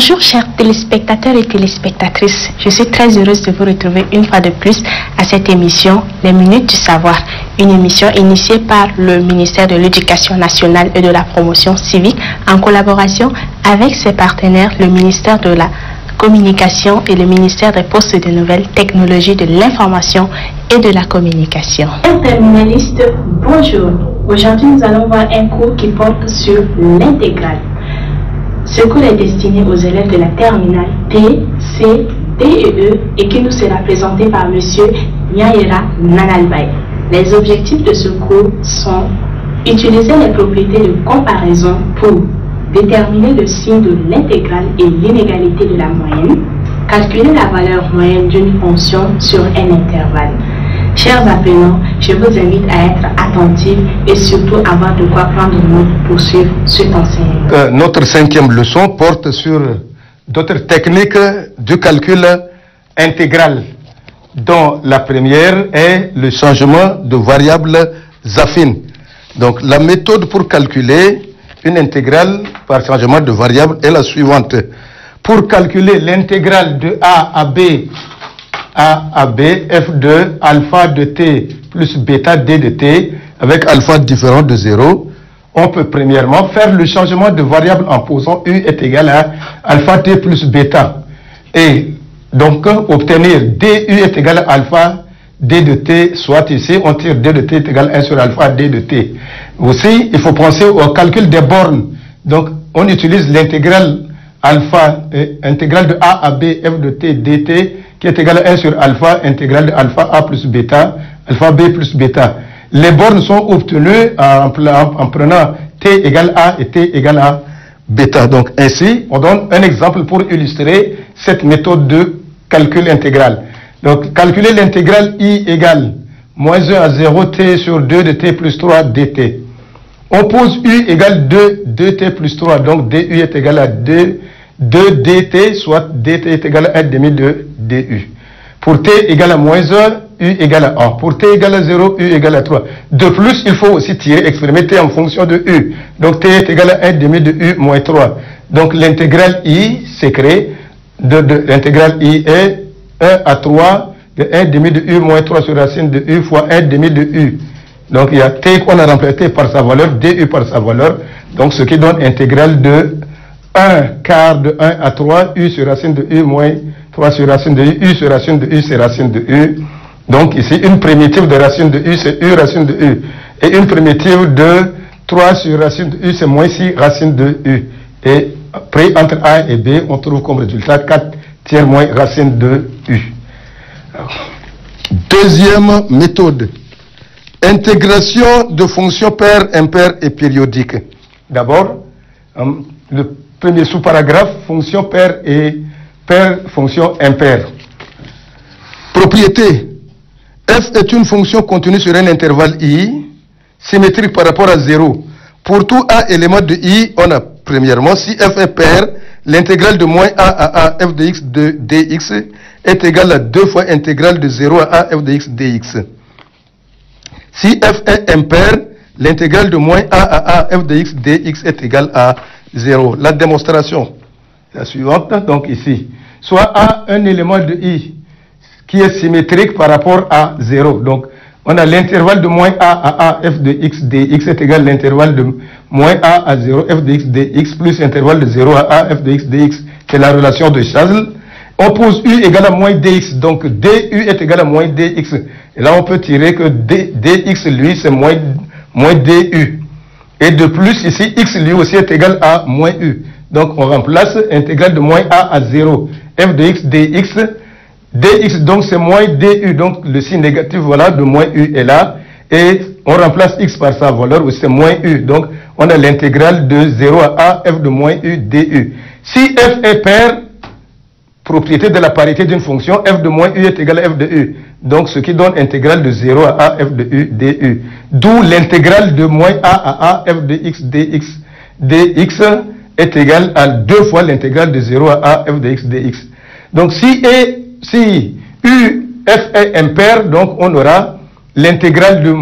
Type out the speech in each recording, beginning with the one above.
Bonjour chers téléspectateurs et téléspectatrices, je suis très heureuse de vous retrouver une fois de plus à cette émission Les Minutes du Savoir, une émission initiée par le ministère de l'Éducation nationale et de la promotion civique en collaboration avec ses partenaires, le ministère de la Communication et le ministère des Postes et des Nouvelles Technologies de l'Information et de la Communication. Terminalistes, bonjour. Aujourd'hui, nous allons voir un cours qui porte sur l'intégrale. Ce cours est destiné aux élèves de la terminale T, C, D et E et qui nous sera présenté par M. Nyaira Nanalbaye. Les objectifs de ce cours sont utiliser les propriétés de comparaison pour déterminer le signe de l'intégrale et l'inégalité de la moyenne, calculer la valeur moyenne d'une fonction sur un intervalle. Chers apprenants, je vous invite à être attentifs et surtout avoir de quoi prendre note pour suivre cet enseignement. Notre cinquième leçon porte sur d'autres techniques du calcul intégral, dont la première est le changement de variables affines. Donc la méthode pour calculer une intégrale par changement de variable est la suivante. Pour calculer l'intégrale de A à B, f de alpha de t plus bêta d de t, avec alpha différent de 0, on peut premièrement faire le changement de variable en posant u est égal à alpha t plus bêta. Et donc obtenir du est égal à alpha d de t, soit ici on tire d de t est égal à 1 sur alpha d de t. Aussi, il faut penser au calcul des bornes. Donc on utilise l'intégrale alpha, intégrale de a à b f de t dt, qui est égal à 1 sur alpha, intégrale de alpha a plus bêta, alpha b plus bêta. Les bornes sont obtenues en prenant t égale a et t égale à bêta. Donc ainsi, on donne un exemple pour illustrer cette méthode de calcul intégral. Donc calculer l'intégrale i égale moins 1 à 0 t sur 2 de t plus 3 dt. On pose u égale 2t plus 3, donc du est égal à 2 dt, soit dt est égal à 1 demi de du. Pour t égale à moins 1, u égale à 1. Pour t égale à 0, u égale à 3. De plus, il faut aussi exprimer t en fonction de u. Donc t est égal à 1 demi de u moins 3. Donc l'intégrale i s'écrit, l'intégrale i est 1 à 3 de 1 demi de u moins 3 sur racine de u fois 1 demi de u. Donc il y a t qu'on a remplacé par sa valeur, du par sa valeur. Donc ce qui donne intégrale de 1 quart de 1 à 3, u sur racine de u moins 3 sur racine de u sur racine de u, c'est racine de u. Donc ici, une primitive de racine de u, c'est u racine de u. Et une primitive de 3 sur racine de u, c'est moins 6 racine de u. Et après, entre a et b, on trouve comme résultat 4 tiers moins racine de u. Deuxième méthode. Intégration de fonctions paires, impaires et périodiques. D'abord, le premier sous-paragraphe, fonction paire et paire, fonction impaire. Propriété. F est une fonction contenue sur un intervalle i, symétrique par rapport à 0. Pour tout a élément de i, on a premièrement, si f est paire, l'intégrale de moins a à a f de x de dx est égale à 2 fois intégrale de 0 à a f de x dx. Si f est impair, l'intégrale de moins a à a f de x dx est égale à 0. La démonstration est la suivante, donc ici. Soit a un élément de i qui est symétrique par rapport à 0. Donc on a l'intervalle de moins a à a f de x dx est égal à l'intervalle de moins a à 0 f de x dx plus l'intervalle de 0 à a f de x dx. C'est la relation de Chasles. On pose u égale à moins dx, donc du est égal à moins dx. Et là, on peut tirer que dx, lui, c'est moins du. Et de plus, ici, x, lui aussi, est égal à moins u. Donc, on remplace intégrale de moins a à 0. f de x dx, dx, donc, c'est moins du. Donc, le signe négatif, voilà, de moins u est là. Et on remplace x par sa valeur, c'est moins u. Donc, on a l'intégrale de 0 à a, f de moins u du. Si f est pair, propriété de la parité d'une fonction, f de moins u est égal à f de u. Donc, ce qui donne intégrale de 0 à a, f de u du. D'où l'intégrale de moins a à f de x dx. dx est égal à 2 fois l'intégrale de 0 à a, f de x dx. Donc, si u, f est impair, donc on aura l'intégrale de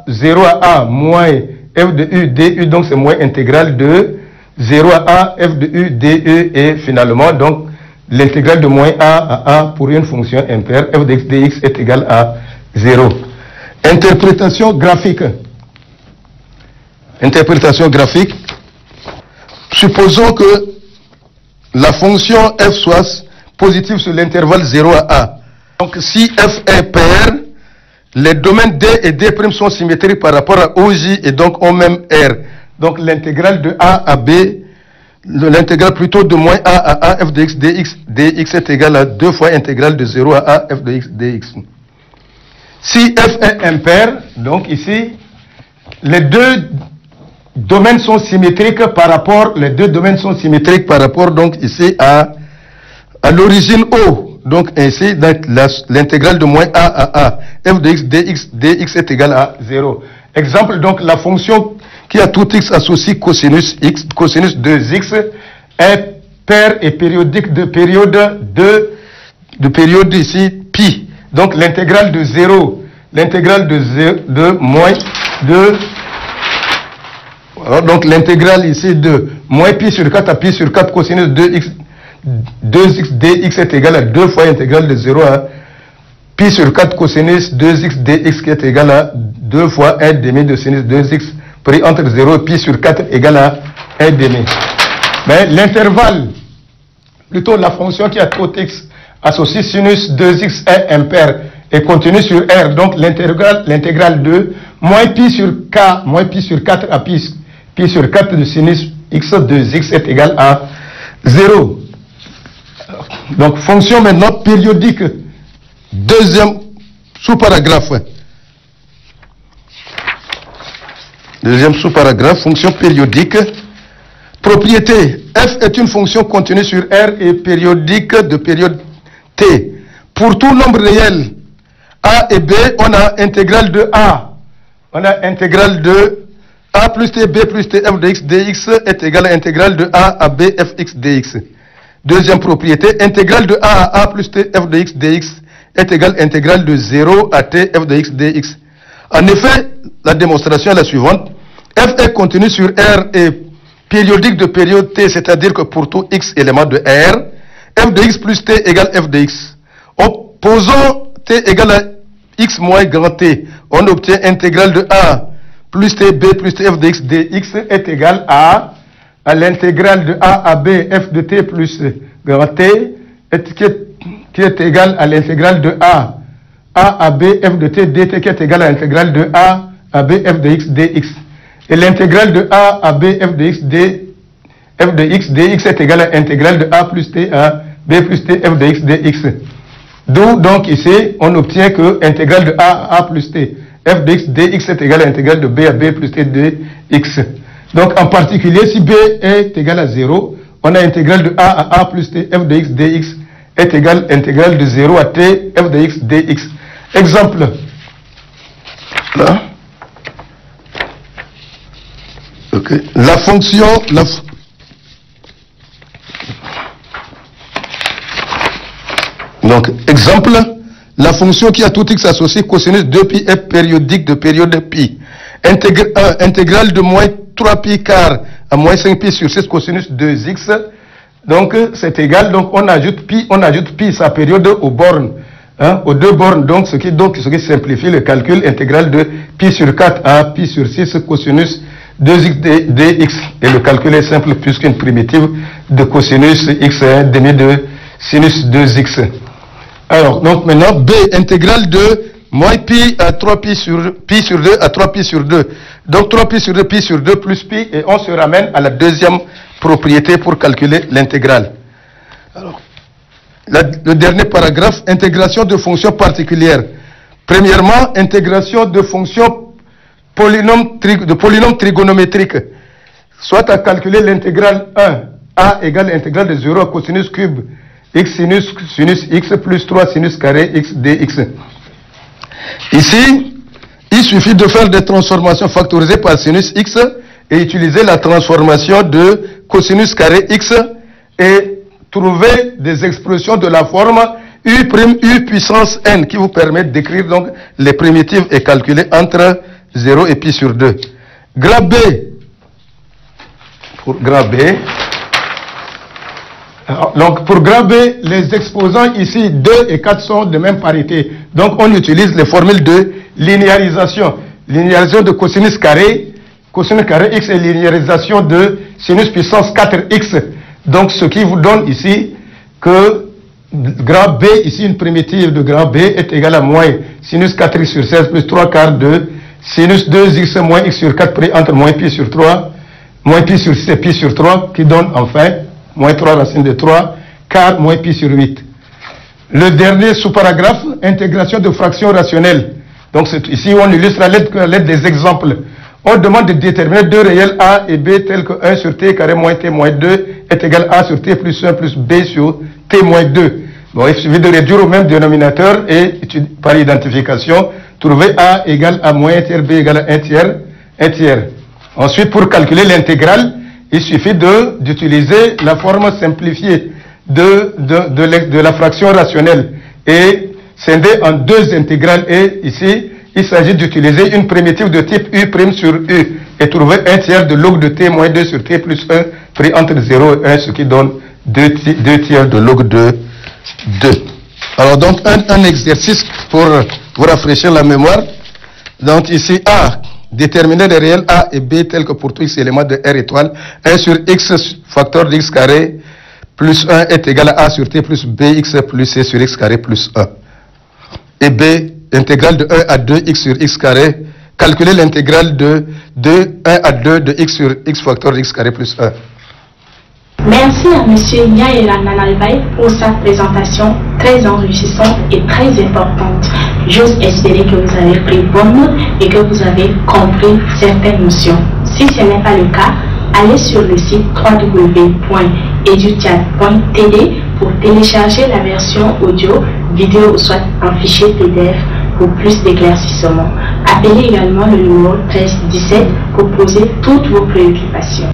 0 à a moins f de u du, donc c'est moins intégrale de 0 à A, f de u, dE, et finalement, donc, l'intégrale de moins A à A pour une fonction impaire, f de x dx est égal à 0. Interprétation graphique. Interprétation graphique. Supposons que la fonction f soit positive sur l'intervalle 0 à A. Donc, si f est pair, les domaines D et D' sont symétriques par rapport à OJ et donc ont même R. Donc, l'intégrale de A à B, l'intégrale plutôt de moins A à A, f de x dx est égal à 2 fois intégrale de 0 à A, f de x dx. Si f est impair, donc ici, les deux domaines sont symétriques par rapport, donc ici à l'origine O. Donc ainsi, l'intégrale de moins A à A, f de x dx est égal à 0. Exemple, donc la fonction qui a tout x associé cosinus 2x est paire et périodique de période ici pi. Donc l'intégrale de 0, l'intégrale de moins 2, donc l'intégrale ici de moins pi sur 4 à pi sur 4 cosinus 2x dx est égal à 2 fois intégrale de 0 à pi sur 4 cosinus 2x dx qui est égal à 2 fois 1 demi de sinus 2x pris entre 0 et pi sur 4 égal à 1 demi. Mais l'intervalle, plutôt la fonction qui a tout x associé sinus 2x est impair et continue sur R. Donc l'intégrale de moins pi sur 4 à pi sur 4 de sinus x 2x est égal à 0. Donc fonction maintenant périodique. Deuxième sous-paragraphe. Deuxième sous-paragraphe, fonction périodique. Propriété. F est une fonction continue sur R et périodique de période T. Pour tout nombre réel A et B, on a intégrale de A. On a intégrale de A plus T, B plus T, f de x dx est égal à intégrale de A à B, f x dx. Deuxième propriété, intégrale de A à A plus T, f de x dx est égal à intégrale de 0 à T, f de x dx. En effet, la démonstration est la suivante. F est continue sur R et périodique de période T, c'est-à-dire que pour tout x élément de R, f de x plus T égale f de x. En posant T égale à x moins grand T, on obtient intégrale de A plus T, B plus T, f de x dx est égal à l'intégrale de A à B, f de T plus grand T, qui est égal à l'intégrale de A à B, f de T dt, qui est égal à l'intégrale de A à B, f de x dx. Et l'intégrale de A à B, f de x dx est égal à l'intégrale de A plus T à B plus T, f de x dx. D'où donc ici, on obtient que l'intégrale de A à A plus T, f de x dx est égal à l'intégrale de B à B plus T dx. Donc en particulier, si B est égal à 0, on a l'intégrale de A à A plus T, f de x dx est égal à l'intégrale de 0 à T, f de x dx. Exemple. Là. Ok. La fonction... Donc, exemple, la fonction qui a tout x associé cosinus 2pi est périodique de période pi. Intégrale de moins 3pi quart à moins 5pi sur 6 cosinus 2x. Donc, c'est égal. Donc, on ajoute pi sa période aux bornes. Aux deux bornes. Donc, ce qui simplifie le calcul intégral de pi sur 4 à pi sur 6 cosinus 2x dx. Et le calcul est simple puisqu'une primitive de cosinus x est demi de sinus 2x. Alors, donc maintenant, B, intégrale de moins pi à 3pi sur 2 à 3pi sur 2. Donc 3pi sur 2, pi sur 2 plus pi, et on se ramène à la deuxième propriété pour calculer l'intégrale. Alors, le dernier paragraphe, intégration de fonctions particulières. Premièrement, intégration de fonctions de polynômes trigonométriques. Soit à calculer l'intégrale 1, A égale l'intégrale de 0 à cosinus cube x sinus x plus 3 sinus carré x dx. Ici, il suffit de faire des transformations factorisées par sinus x et utiliser la transformation de cosinus carré x et trouver des expressions de la forme u' puissance n qui vous permettent d'écrire donc les primitives et calculer entre 0 et pi sur 2. Graphe B. pour grand B. Donc pour grand B, les exposants ici 2 et 4 sont de même parité. Donc on utilise les formules de linéarisation. Linéarisation de cosinus carré x et linéarisation de sinus puissance 4x. Donc ce qui vous donne ici que grand B, ici une primitive de grand B est égale à moins sinus 4x sur 16 plus 3 quarts de sinus 2x moins x sur 4 pris entre moins pi sur 3, moins pi sur 6 et pi sur 3 qui donne enfin moins 3 racine de 3, quart moins pi sur 8. Le dernier sous-paragraphe, intégration de fractions rationnelles. Donc ici on illustre à l'aide des exemples. On demande de déterminer deux réels A et B tels que 1 sur t carré moins t moins 2 est égal à A sur t plus 1 plus B sur t moins 2. Bon, il suffit de réduire au même dénominateur et par identification, trouver A égale à moins 1 tiers, B égale à 1 tiers. Ensuite, pour calculer l'intégrale, il suffit d'utiliser la forme simplifiée de la fraction rationnelle et scinder en deux intégrales. Et ici, il s'agit d'utiliser une primitive de type U' sur U et trouver 1 tiers de log de t moins 2 sur t plus 1 pris entre 0 et 1, ce qui donne 2 tiers de log de 2. Alors donc un exercice pour vous rafraîchir la mémoire. Donc ici A, déterminer les réels A et B tels que pour tous x éléments de R étoile, 1 sur x facteur de x carré plus 1 est égal à A sur t plus bx plus c sur x carré plus 1. Et B, intégrale de 1 à 2 x sur x carré, calculer l'intégrale de 1 à 2 de x sur x facteur de x carré plus 1. Merci à M. Nyaela Nanalbaï pour sa présentation très enrichissante et très importante. J'ose espérer que vous avez pris bonne note et que vous avez compris certaines notions. Si ce n'est pas le cas, allez sur le site www.educhat.td pour télécharger la version audio, vidéo ou soit un fichier PDF pour plus d'éclaircissements. Appelez également le numéro 1317 pour poser toutes vos préoccupations.